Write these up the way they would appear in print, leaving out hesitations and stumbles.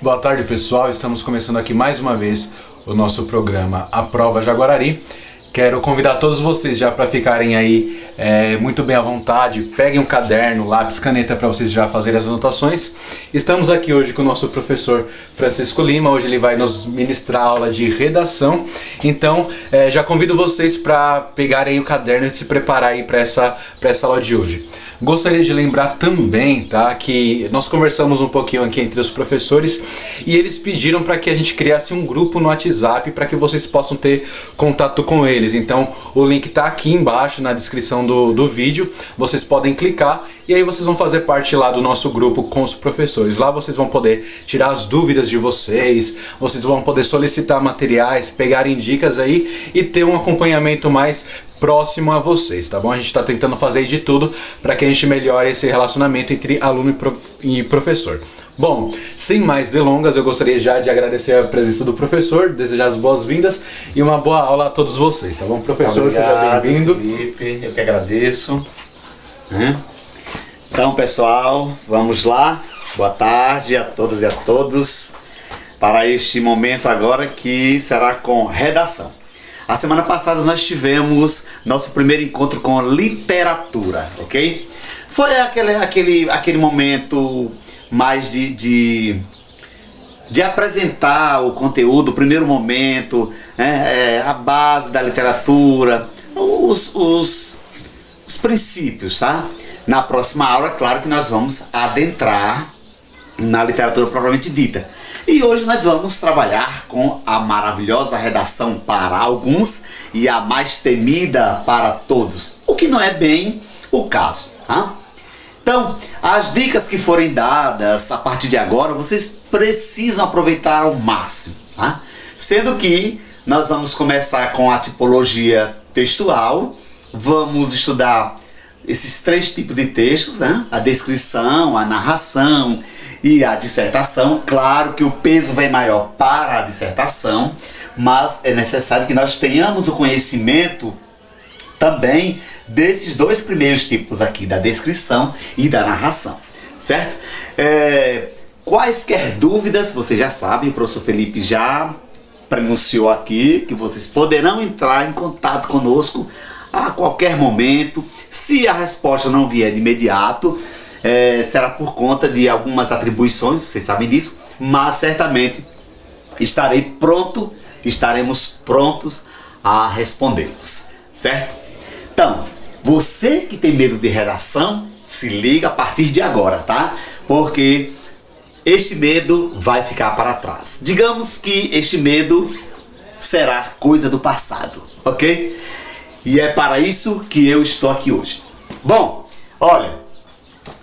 Boa tarde, pessoal. Estamos começando aqui mais uma vez o nosso programa A Prova Jaguarari. Quero convidar todos vocês já para ficarem aí muito bem à vontade. Peguem um caderno, lápis, caneta para vocês já fazerem as anotações. Estamos aqui hoje com o nosso professor Francisco Lima. Hoje ele vai nos ministrar aula de redação. Então, já convido vocês para pegarem o caderno e se prepararem para essa aula de hoje. Gostaria de lembrar também, tá, que nós conversamos um pouquinho aqui entre os professores e eles pediram para que a gente criasse um grupo no WhatsApp para que vocês possam ter contato com eles. Então o link está aqui embaixo na descrição do vídeo, vocês podem clicar e aí vocês vão fazer parte lá do nosso grupo com os professores. Lá vocês vão poder tirar as dúvidas de vocês, vocês vão poder solicitar materiais, pegarem dicas aí e ter um acompanhamento mais próximo a vocês, tá bom? A gente está tentando fazer de tudo para que a gente melhore esse relacionamento entre aluno e professor. Bom, sem mais delongas, eu gostaria já de agradecer a presença do professor, desejar as boas-vindas e uma boa aula a todos vocês, tá bom? Professor, obrigado, seja bem-vindo. Felipe, eu que agradeço. Então, pessoal, vamos lá. Boa tarde a todas e a todos para este momento agora que será com redação. A semana passada nós tivemos nosso primeiro encontro com literatura, ok? Foi aquele momento mais de apresentar o conteúdo, o primeiro momento, a base da literatura, os princípios, tá? Na próxima aula, claro que nós vamos adentrar na literatura propriamente dita. E hoje nós vamos trabalhar com a maravilhosa redação para alguns e a mais temida para todos, o que não é bem o caso, tá? Então, as dicas que forem dadas a partir de agora, vocês precisam aproveitar ao máximo, tá? Sendo que nós vamos começar com a tipologia textual, vamos estudar esses três tipos de textos, né? A descrição, a narração e a dissertação. Claro que o peso vem maior para a dissertação, mas é necessário que nós tenhamos o conhecimento também desses dois primeiros tipos aqui, da descrição e da narração, certo? Quaisquer dúvidas, vocês já sabem, o professor Felipe já pronunciou aqui que vocês poderão entrar em contato conosco a qualquer momento. Se a resposta não vier de imediato, será por conta de algumas atribuições, vocês sabem disso, mas certamente estaremos prontos a respondê-los, certo? Então, você que tem medo de redação, se liga a partir de agora, tá? Porque este medo vai ficar para trás. Digamos que este medo será coisa do passado, ok? E é para isso que eu estou aqui hoje. Bom, olha,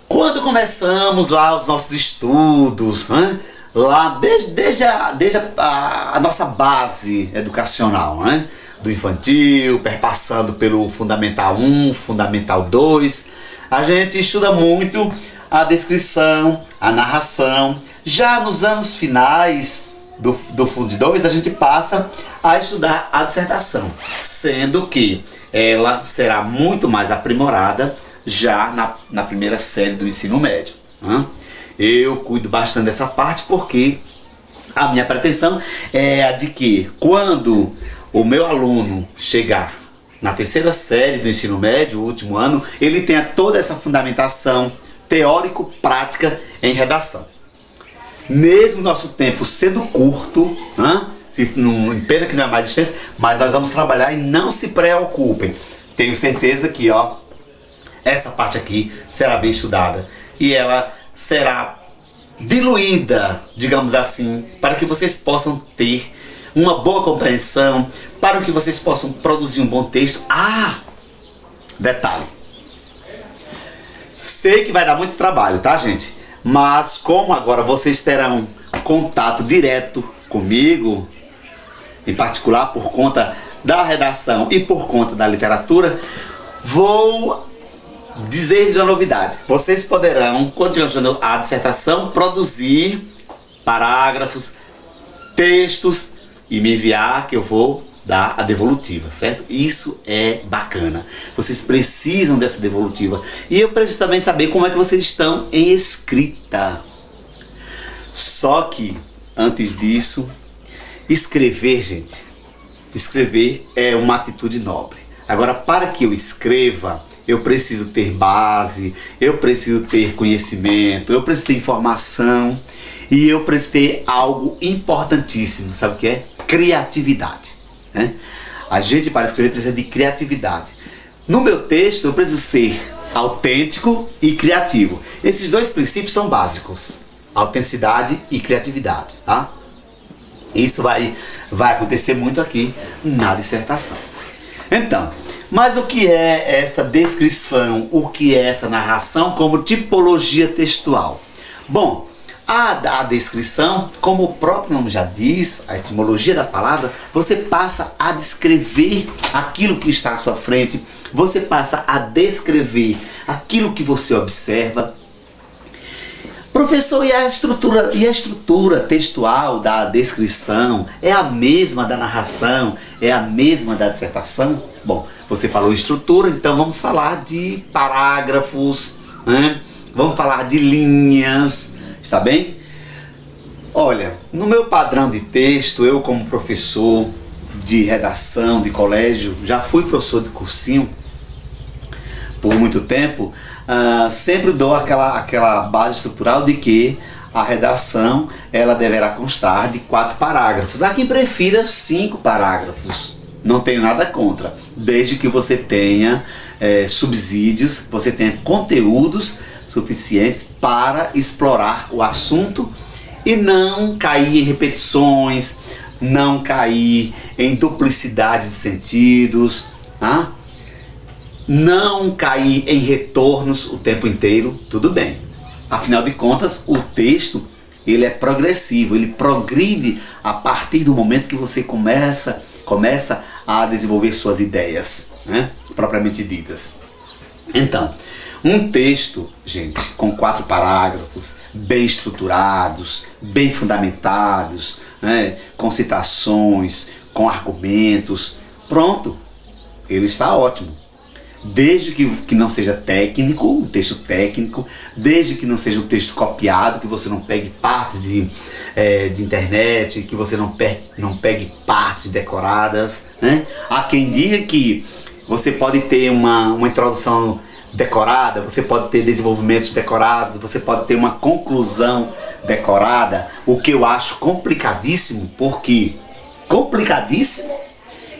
quando começamos lá os nossos estudos, né? Lá desde a nossa base educacional, né? Do infantil, perpassando pelo Fundamental 1, Fundamental 2, a gente estuda muito a descrição, a narração. Já nos anos finais do Fund 2, a gente passa a estudar a dissertação, sendo que ela será muito mais aprimorada já na primeira série do ensino médio. Eu cuido bastante dessa parte porque a minha pretensão é a de que quando o meu aluno chegar na terceira série do ensino médio, o último ano, ele tenha toda essa fundamentação teórico-prática em redação. Mesmo nosso tempo sendo curto, pena que não é mais extenso, mas nós vamos trabalhar e não se preocupem. Tenho certeza que essa parte aqui será bem estudada e ela será diluída, digamos assim, para que vocês possam ter uma boa compreensão, para que vocês possam produzir um bom texto. Detalhe, sei que vai dar muito trabalho, tá, gente? Mas como agora vocês terão contato direto comigo, em particular por conta da redação e por conta da literatura, vou dizer-lhes uma novidade. Vocês poderão, quando estiver estudando a dissertação, produzir parágrafos, textos e me enviar, que eu vou dar a devolutiva, certo? Isso é bacana. Vocês precisam dessa devolutiva. E eu preciso também saber como é que vocês estão em escrita. Só que, antes disso, escrever, gente, escrever é uma atitude nobre. Agora, para que eu escreva, eu preciso ter base, eu preciso ter conhecimento, eu preciso ter informação e eu preciso ter algo importantíssimo, sabe o que é? Criatividade, né? A gente, para escrever, precisa de criatividade. No meu texto, eu preciso ser autêntico e criativo. Esses dois princípios são básicos: autenticidade e criatividade, tá? Isso vai acontecer muito aqui na dissertação. Então, mas o que é essa descrição? O que é essa narração como tipologia textual? Bom, a descrição, como o próprio nome já diz, a etimologia da palavra, você passa a descrever aquilo que está à sua frente, você passa a descrever aquilo que você observa. Professor, e a estrutura textual da descrição é a mesma da narração? É a mesma da dissertação? Bom, você falou estrutura, então vamos falar de parágrafos, né? Vamos falar de linhas, está bem? Olha, no meu padrão de texto, eu como professor de redação, de colégio, já fui professor de cursinho por muito tempo, sempre dou aquela base estrutural de que a redação ela deverá constar de 4 parágrafos. Há quem prefira 5 parágrafos. Não tenho nada contra, desde que você tenha subsídios, você tenha conteúdos suficientes para explorar o assunto e não cair em repetições, não cair em duplicidade de sentidos, tá? Não cair em retornos o tempo inteiro, tudo bem. Afinal de contas, o texto ele é progressivo, ele progride a partir do momento que você começa a desenvolver suas ideias, né, propriamente ditas. Então, um texto, gente, com 4 parágrafos, bem estruturados, bem fundamentados, né, com citações, com argumentos, pronto, ele está ótimo. Desde que não seja técnico, um texto técnico, desde que não seja um texto copiado, que você não pegue partes de internet, que você não pegue partes decoradas, né? Há quem diga que você pode ter uma introdução decorada, você pode ter desenvolvimentos decorados, você pode ter uma conclusão decorada, o que eu acho complicadíssimo, porque complicadíssimo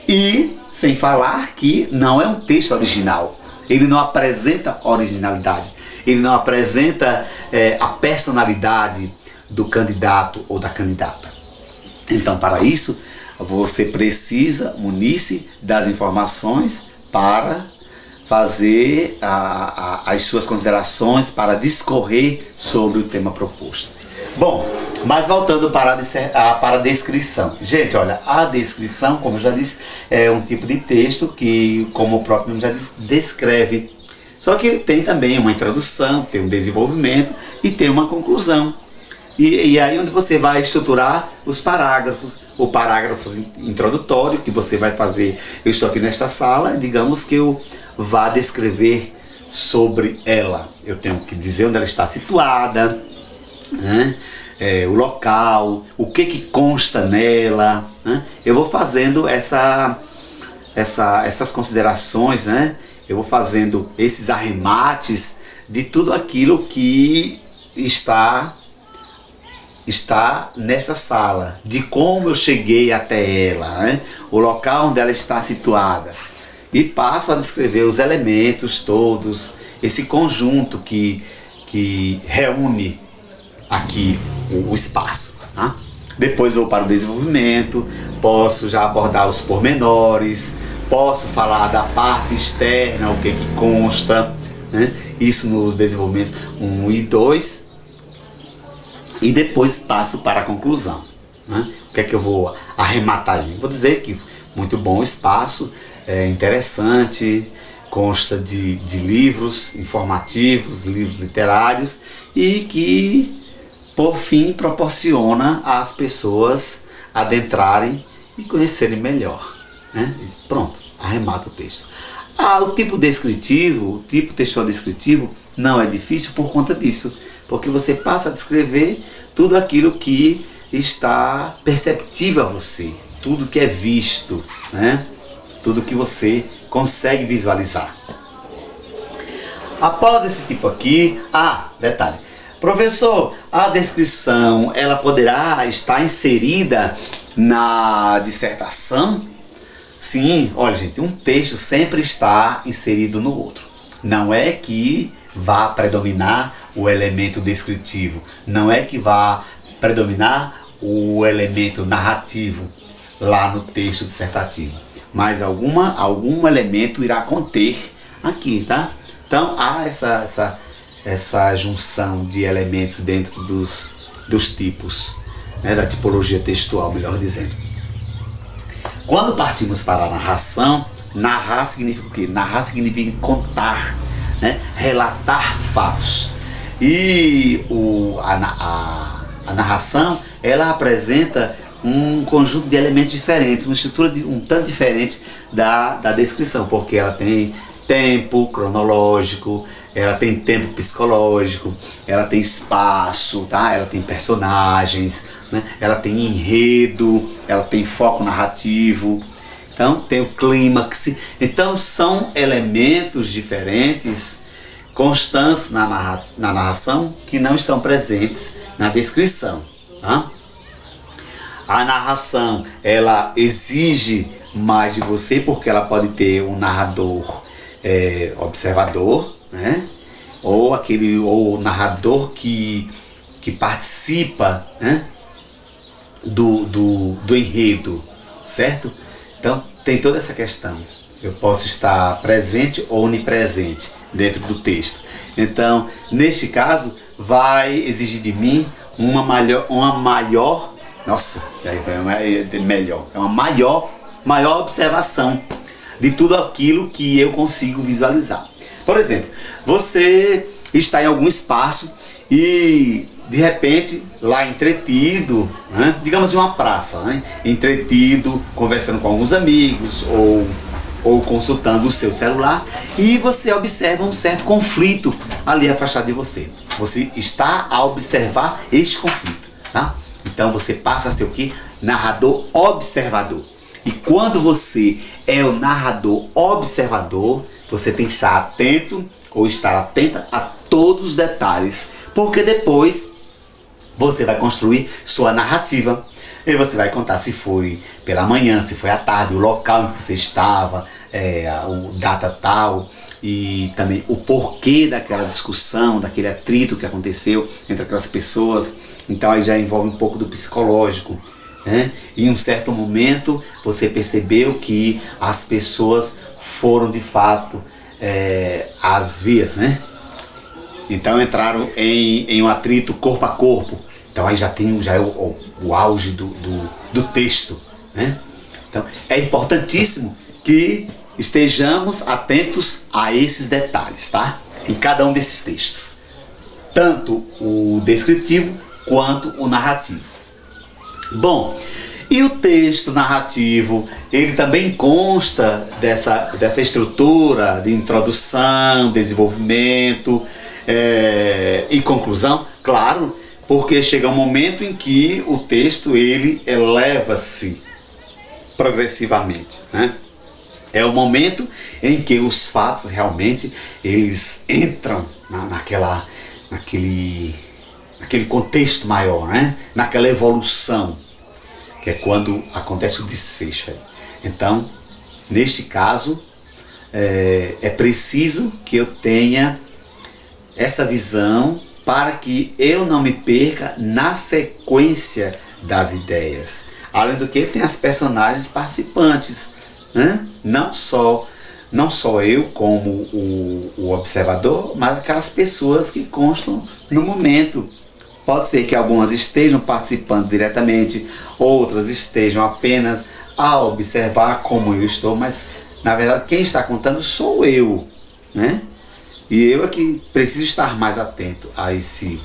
e sem falar que não é um texto original. Ele não apresenta originalidade, ele não apresenta a personalidade do candidato ou da candidata. Então, para isso, você precisa munir-se das informações para fazer as suas considerações, para discorrer sobre o tema proposto. Bom, mas voltando para a descrição. Gente, olha, a descrição, como eu já disse, é um tipo de texto que, como o próprio nome já disse, descreve. Só que ele tem também uma introdução, tem um desenvolvimento e tem uma conclusão. E aí onde você vai estruturar os parágrafos, o parágrafo introdutório que você vai fazer. Eu estou aqui nesta sala, digamos que eu vá descrever sobre ela. Eu tenho que dizer onde ela está situada, né? O local, o que consta nela, né? Eu vou fazendo essas considerações, né? Eu vou fazendo esses arremates de tudo aquilo que está nesta sala, de como eu cheguei até ela, né? O local onde ela está situada, e passo a descrever os elementos todos, esse conjunto que reúne aqui o espaço, tá? Depois vou para o desenvolvimento, posso já abordar os pormenores, posso falar da parte externa, o que consta, né? Isso nos desenvolvimentos 1 e 2, e depois passo para a conclusão, né? O que é que eu vou arrematar aí? Vou dizer que muito bom o espaço, é interessante, consta de livros informativos, livros literários, e que por fim proporciona às pessoas adentrarem e conhecerem melhor, né? Pronto, arremata o texto. O tipo descritivo, o tipo textual descritivo não é difícil por conta disso, Porque você passa a descrever tudo aquilo que está perceptível a você, tudo que é visto, né? Tudo que você consegue visualizar. Após esse tipo aqui, detalhe, professor, a descrição ela poderá estar inserida na dissertação? Sim, olha gente, um texto sempre está inserido no outro. Não é que vá predominar o elemento descritivo, não é que vá predominar o elemento narrativo lá no texto dissertativo, mas algum elemento irá conter aqui, tá? Então há essa junção de elementos dentro dos tipos, né, da tipologia textual, melhor dizendo. Quando partimos para a narração, narrar significa o quê? Narrar significa contar, né? Relatar fatos. E a narração, ela apresenta um conjunto de elementos diferentes, uma estrutura um tanto diferente da descrição, porque ela tem tempo cronológico, ela tem tempo psicológico, ela tem espaço, tá? Ela tem personagens, né? Ela tem enredo, ela tem foco narrativo, então tem o clímax. Então são elementos diferentes, constantes na narração, que não estão presentes na descrição, tá? A narração, ela exige mais de você, porque ela pode ter um narrador observador, né? Ou o narrador que participa, né? do enredo, certo? Então tem toda essa questão. Eu posso estar presente ou onipresente dentro do texto. Então, neste caso, vai exigir de mim uma maior observação de tudo aquilo que eu consigo visualizar. Por exemplo, você está em algum espaço e de repente lá entretido, né? Digamos em uma praça, né? Entretido, conversando com alguns amigos ou consultando o seu celular, e você observa um certo conflito ali afastado de você. Você está a observar este conflito, tá? Então você passa a ser o quê? Narrador observador. E quando você é o narrador observador, você tem que estar atento ou estar atenta a todos os detalhes, porque depois você vai construir sua narrativa. E você vai contar se foi pela manhã, se foi à tarde, o local em que você estava, o data tal, e também o porquê daquela discussão, daquele atrito que aconteceu entre aquelas pessoas. Então aí já envolve um pouco do psicológico, né? E em um certo momento você percebeu que as pessoas foram de fato às vias, né? Então entraram em um atrito corpo a corpo. Então aí já é o auge do texto, né? Então é importantíssimo que estejamos atentos a esses detalhes, tá? Em cada um desses textos, tanto o descritivo quanto o narrativo. Bom, e o texto narrativo, ele também consta dessa estrutura de introdução, desenvolvimento e conclusão, claro, porque chega um momento em que o texto ele eleva-se progressivamente, né? É o momento em que os fatos realmente eles entram naquele contexto maior, né? Naquela evolução, que é quando acontece o desfecho. Então, neste caso, é preciso que eu tenha essa visão para que eu não me perca na sequência das ideias. Além do que, tem as personagens participantes, né? Não só eu como o observador, mas aquelas pessoas que constam no momento. Pode ser que algumas estejam participando diretamente, outras estejam apenas a observar como eu estou, mas na verdade quem está contando sou eu, né? E eu é que preciso estar mais atento a esse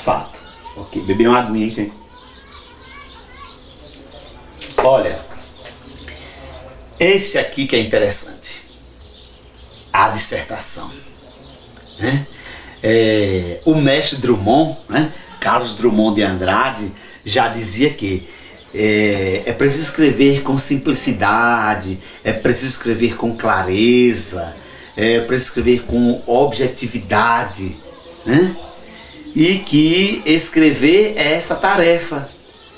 fato. Ok, beber uma aguinha, gente. Olha, esse aqui que é interessante, a dissertação, né? O mestre Drummond, né? Carlos Drummond de Andrade, já dizia que é preciso escrever com simplicidade, é preciso escrever com clareza, é preciso escrever com objetividade, né? E que escrever é essa tarefa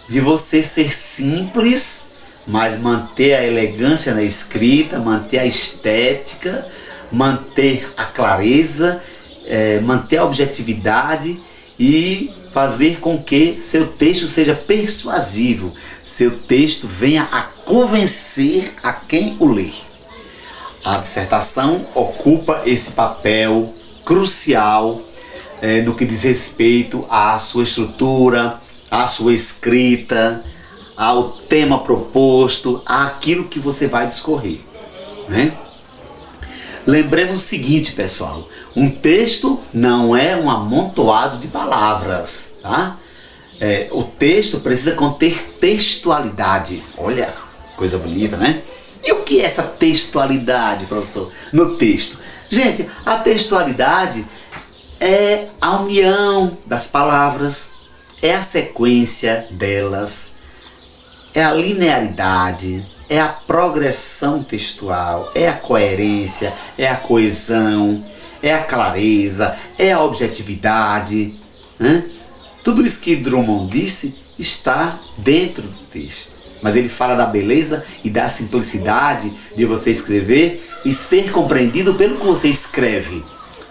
de você ser simples, mas manter a elegância na escrita, manter a estética, manter a clareza, manter a objetividade e fazer com que seu texto seja persuasivo, seu texto venha a convencer a quem o lê. A dissertação ocupa esse papel crucial no que diz respeito à sua estrutura, à sua escrita, ao tema proposto, àquilo que você vai discorrer, né? Lembremos o seguinte, pessoal, um texto não é um amontoado de palavras, tá? O texto precisa conter textualidade. Olha, coisa bonita, né? E o que é essa textualidade, professor, no texto? Gente, a textualidade é a união das palavras, é a sequência delas, é a linearidade, é a progressão textual, é a coerência, é a coesão, é a clareza, é a objetividade, né? Tudo isso que Drummond disse está dentro do texto. Mas ele fala da beleza e da simplicidade de você escrever e ser compreendido pelo que você escreve,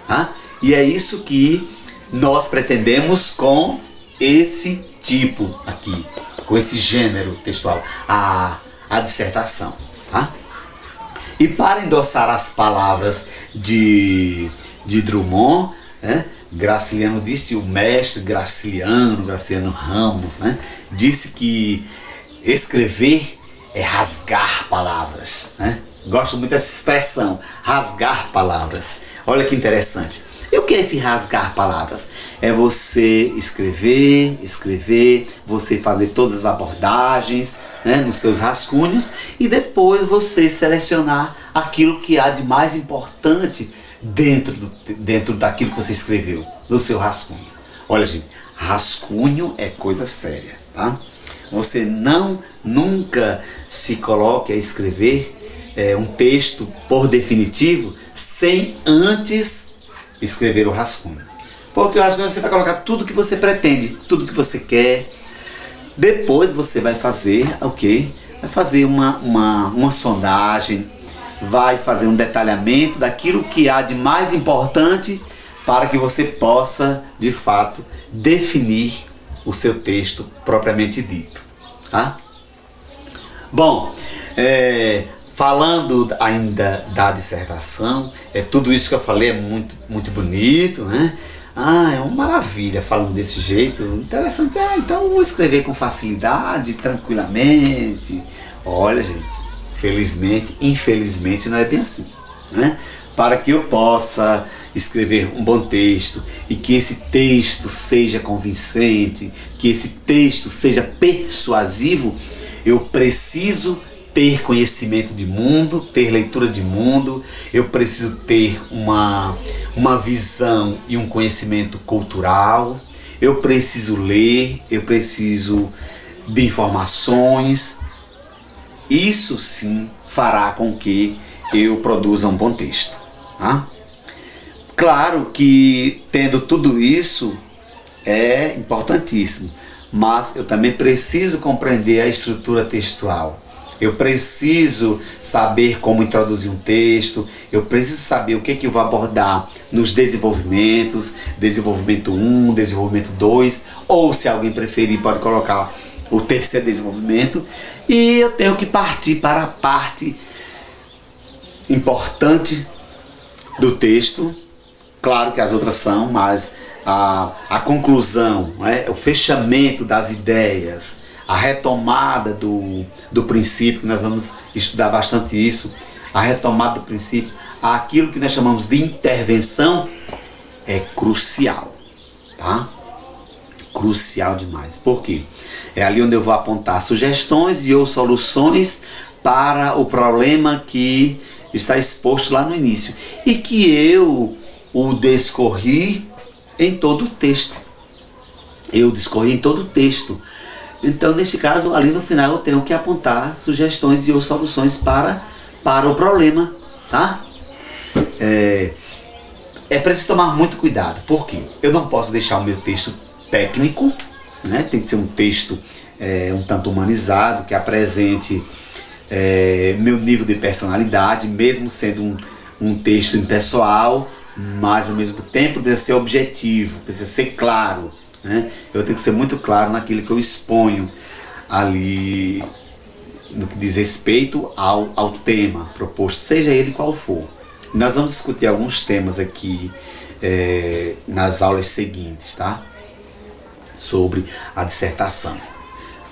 tá? E é isso que nós pretendemos com esse tipo aqui, com esse gênero textual, a dissertação, tá? E para endossar as palavras de Drummond, né, Graciliano disse, o mestre Graciliano Ramos, né, disse que escrever é rasgar palavras, né? Gosto muito dessa expressão, rasgar palavras. Olha que interessante. E o que é esse rasgar palavras? É você escrever, você fazer todas as abordagens, né, nos seus rascunhos e depois você selecionar aquilo que há de mais importante dentro daquilo que você escreveu, no seu rascunho. Olha, gente, rascunho é coisa séria, tá? Você nunca se coloque a escrever um texto por definitivo sem antes escrever o rascunho. Porque o rascunho você vai colocar tudo que você pretende, tudo que você quer. Depois você vai fazer o quê? Vai fazer uma sondagem, vai fazer um detalhamento daquilo que há de mais importante para que você possa, de fato, definir o seu texto propriamente dito, tá? Bom, falando ainda da dissertação, tudo isso que eu falei é muito, muito bonito, né? É uma maravilha falando desse jeito, interessante. Então eu vou escrever com facilidade, tranquilamente. Olha, gente, felizmente, infelizmente não é bem assim, né? Para que eu possa escrever um bom texto e que esse texto seja convincente, que esse texto seja persuasivo, eu preciso ter conhecimento de mundo, ter leitura de mundo, eu preciso ter uma visão e um conhecimento cultural, eu preciso ler, eu preciso de informações. Isso sim fará com que eu produza um bom texto, tá? Claro que tendo tudo isso é importantíssimo, mas eu também preciso compreender a estrutura textual. Eu preciso saber como introduzir um texto, eu preciso saber o que eu vou abordar nos desenvolvimentos, desenvolvimento 1, desenvolvimento 2, ou se alguém preferir pode colocar o terceiro desenvolvimento, e eu tenho que partir para a parte importante do texto. Claro que as outras são, mas a conclusão, né, o fechamento das ideias, a retomada do princípio, que nós vamos estudar bastante isso, a retomada do princípio, aquilo que nós chamamos de intervenção, é crucial, tá? Crucial demais. Por quê? É ali onde eu vou apontar sugestões e ou soluções para o problema que está exposto lá no início e que eu o descorri em todo o texto. Eu discorri em todo o texto. Então, neste caso, ali no final eu tenho que apontar sugestões e ou soluções para o problema, tá? É preciso tomar muito cuidado, porque eu não posso deixar o meu texto técnico, né? Tem que ser um texto um tanto humanizado, que apresente meu nível de personalidade, mesmo sendo um texto impessoal, mas ao mesmo tempo precisa ser objetivo, precisa ser claro, né? Eu tenho que ser muito claro naquilo que eu exponho ali, no que diz respeito ao tema proposto, seja ele qual for. Nós vamos discutir alguns temas aqui nas aulas seguintes, tá? Sobre a dissertação.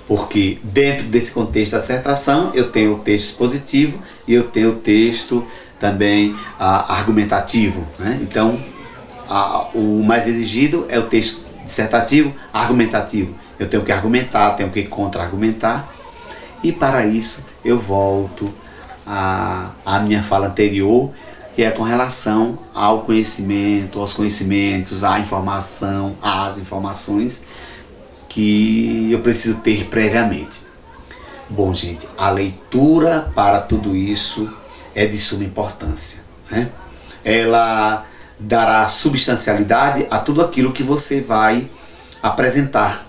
Porque dentro desse contexto da dissertação eu tenho o texto expositivo e eu tenho o texto também argumentativo, né? Então o mais exigido é o texto dissertativo, argumentativo. Eu tenho que argumentar, tenho que contra-argumentar, e para isso eu volto à minha fala anterior, que é com relação ao conhecimento, aos conhecimentos, à informação, às informações que eu preciso ter previamente. Bom, gente, a leitura para tudo isso é de suma importância, né? Ela dará substancialidade a tudo aquilo que você vai apresentar.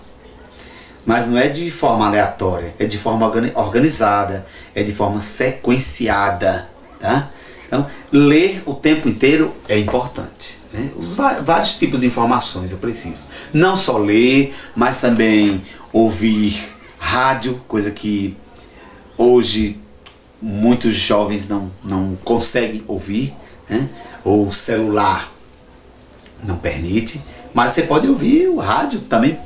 Mas não é de forma aleatória, é de forma organizada, é de forma sequenciada, tá? Então, ler o tempo inteiro é importante, né? Os vários tipos de informações eu preciso. Não só ler, mas também ouvir rádio, coisa que hoje muitos jovens não conseguem ouvir, né? Ou celular não permite, mas você pode ouvir o rádio também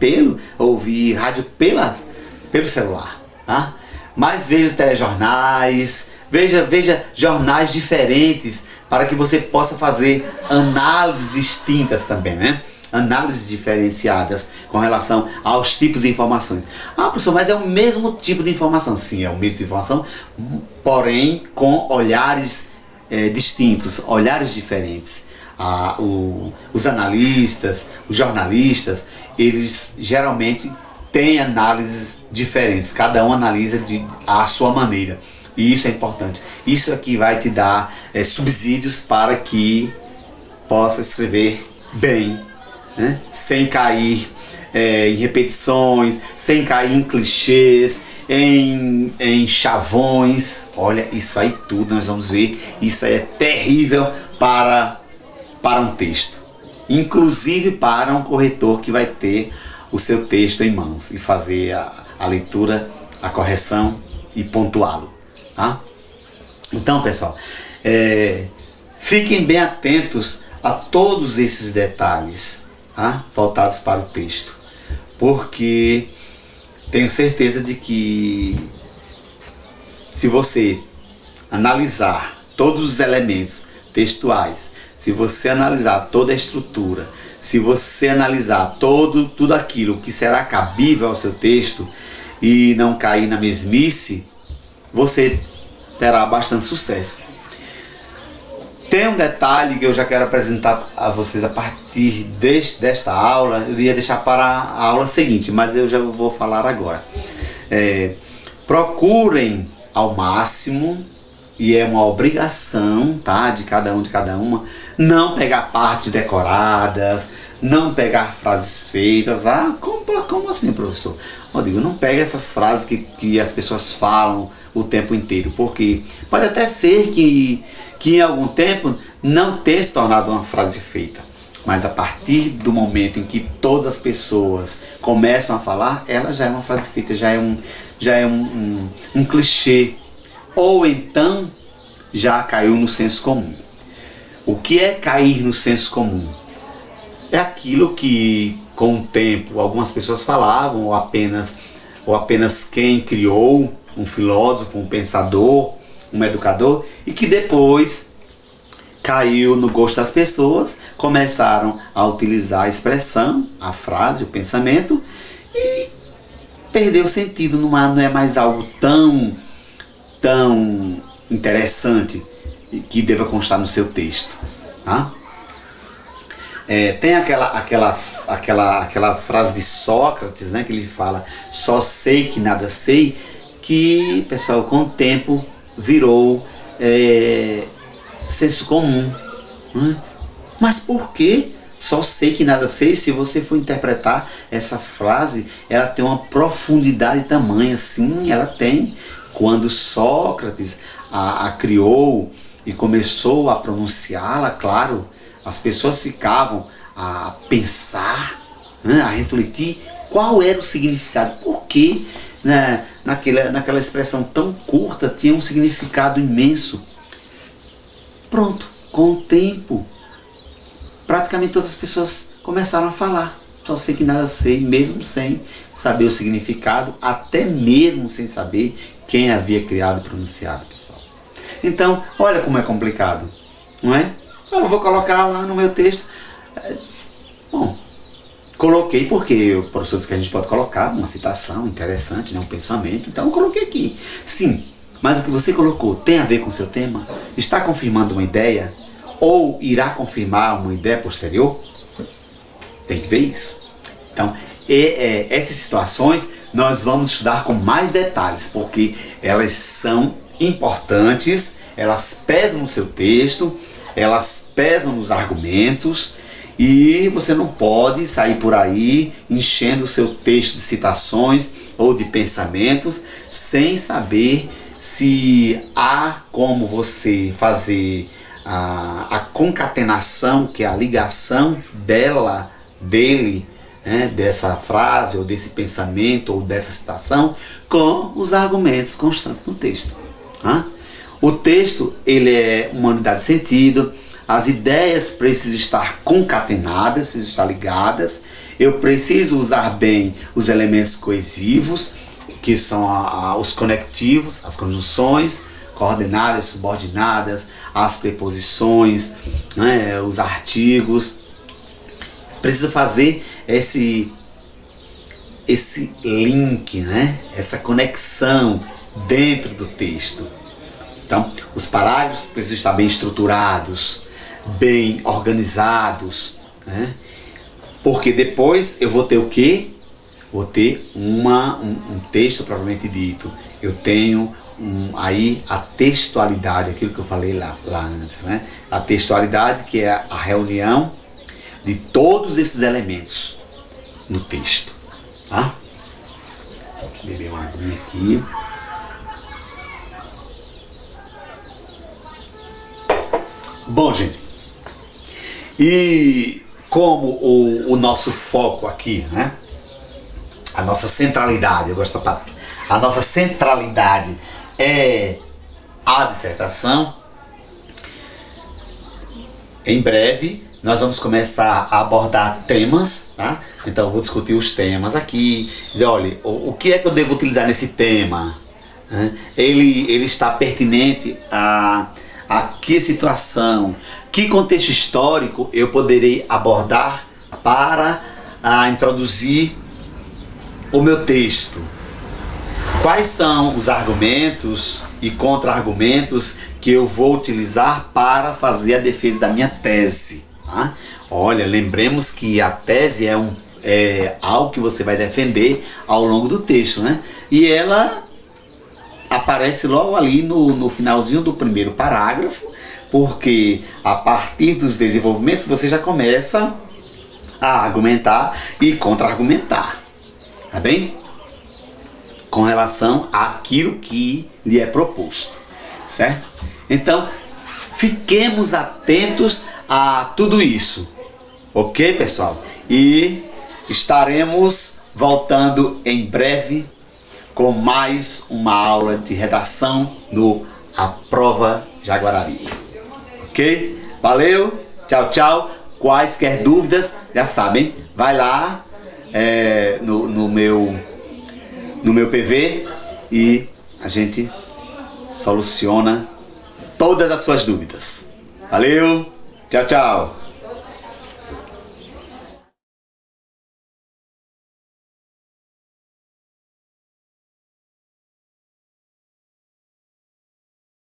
ouvir rádio pelo celular, tá? Mas veja telejornais, veja jornais diferentes, para que você possa fazer análises distintas também, né? Análises diferenciadas com relação aos tipos de informações. Ah, professor, mas é o mesmo tipo de informação. Sim, é o mesmo tipo de informação, porém com olhares distintos, olhares diferentes. Os analistas, os jornalistas, eles geralmente têm análises diferentes, cada um analisa à sua maneira, e isso é importante. Isso aqui vai te dar subsídios para que possa escrever bem, né? Sem cair em repetições, sem cair em clichês, em chavões. Olha, isso aí tudo nós vamos ver, isso aí é terrível para um texto, inclusive para um corretor que vai ter o seu texto em mãos e fazer a leitura, a correção e pontuá-lo, tá? Então, pessoal, fiquem bem atentos a todos esses detalhes, tá? Voltados para o texto, porque tenho certeza de que se você analisar todos os elementos textuais, se você analisar toda a estrutura, se você analisar tudo aquilo que será cabível ao seu texto e não cair na mesmice, você terá bastante sucesso. Tem um detalhe que eu já quero apresentar a vocês a partir desta aula. Eu ia deixar para a aula seguinte, mas eu já vou falar agora. Procurem ao máximo, e é uma obrigação, tá, de cada uma, não pegar partes decoradas, não pegar frases feitas. Como assim, professor? Eu digo, não pega essas frases que as pessoas falam o tempo inteiro, porque pode até ser que em algum tempo não tenha se tornado uma frase feita, mas a partir do momento em que todas as pessoas começam a falar, ela já é uma frase feita, já é um clichê, ou então já caiu no senso comum. O que é cair no senso comum? É aquilo que com o tempo algumas pessoas falavam, ou apenas quem criou, um filósofo, um pensador, um educador, e que depois caiu no gosto das pessoas, começaram a utilizar a expressão, a frase, o pensamento, e perdeu o sentido, não é mais algo tão interessante que deva constar no seu texto, tá? Tem aquela frase de Sócrates, né, que ele fala: só sei que nada sei, que, pessoal, com o tempo virou senso comum. Mas por que só sei que nada sei? Se você for interpretar essa frase, ela tem uma profundidade tamanha. Sim, ela tem. Quando Sócrates a criou e começou a pronunciá-la, claro, as pessoas ficavam a pensar, né, a refletir qual era o significado, por que, né, naquela expressão tão curta tinha um significado imenso. Pronto, com o tempo, praticamente todas as pessoas começaram a falar. Só sei que nada sei, mesmo sem saber o significado, até mesmo sem saber quem havia criado e pronunciado, pessoal. Então, olha como é complicado, não é? Eu vou colocar lá no meu texto. Bom, coloquei porque o professor disse que a gente pode colocar uma citação interessante, né, um pensamento, então eu coloquei aqui. Sim, mas o que você colocou tem a ver com o seu tema? Está confirmando uma ideia? Ou irá confirmar uma ideia posterior? Tem que ver isso. Então, essas situações nós vamos estudar com mais detalhes, porque elas são importantes, elas pesam no seu texto, elas pesam nos argumentos, e você não pode sair por aí enchendo o seu texto de citações ou de pensamentos sem saber se há como você fazer a concatenação, que é a ligação dele, né, dessa frase ou desse pensamento ou dessa citação com os argumentos constantes no texto. O texto, ele é uma unidade de sentido, as ideias precisam estar concatenadas, precisam estar ligadas, eu preciso usar bem os elementos coesivos, que são os conectivos, as conjunções, coordenadas, subordinadas, as preposições, né, os artigos. Preciso fazer esse link, né, essa conexão dentro do texto. Então, os parágrafos precisam estar bem estruturados, bem organizados, né? Porque depois eu vou ter o quê? Vou ter um texto propriamente dito. Eu tenho aí a textualidade, aquilo que eu falei lá antes, né? A textualidade, que é a reunião de todos esses elementos no texto. Tá? Vou beber uma aguinha aqui. Bom, gente, e como o nosso foco aqui, né? A nossa centralidade, eu gosto da palavra, a nossa centralidade é a dissertação, em breve nós vamos começar a abordar temas, tá? Então eu vou discutir os temas aqui, dizer, olha, o que é que eu devo utilizar nesse tema? Ele está pertinente a que situação, que contexto histórico eu poderei abordar para introduzir o meu texto? Quais são os argumentos e contra-argumentos que eu vou utilizar para fazer a defesa da minha tese? Tá? Olha, lembremos que a tese é algo que você vai defender ao longo do texto, né? E ela aparece logo ali no finalzinho do primeiro parágrafo, porque a partir dos desenvolvimentos você já começa a argumentar e contra-argumentar, tá bem? Com relação àquilo que lhe é proposto, certo? Então, fiquemos atentos a tudo isso, ok, pessoal? E estaremos voltando em breve com mais uma aula de redação no Aprova Jaguarari. Ok? Valeu, tchau, tchau. Quaisquer dúvidas, já sabem, vai lá no meu PV e a gente soluciona todas as suas dúvidas. Valeu, tchau, tchau.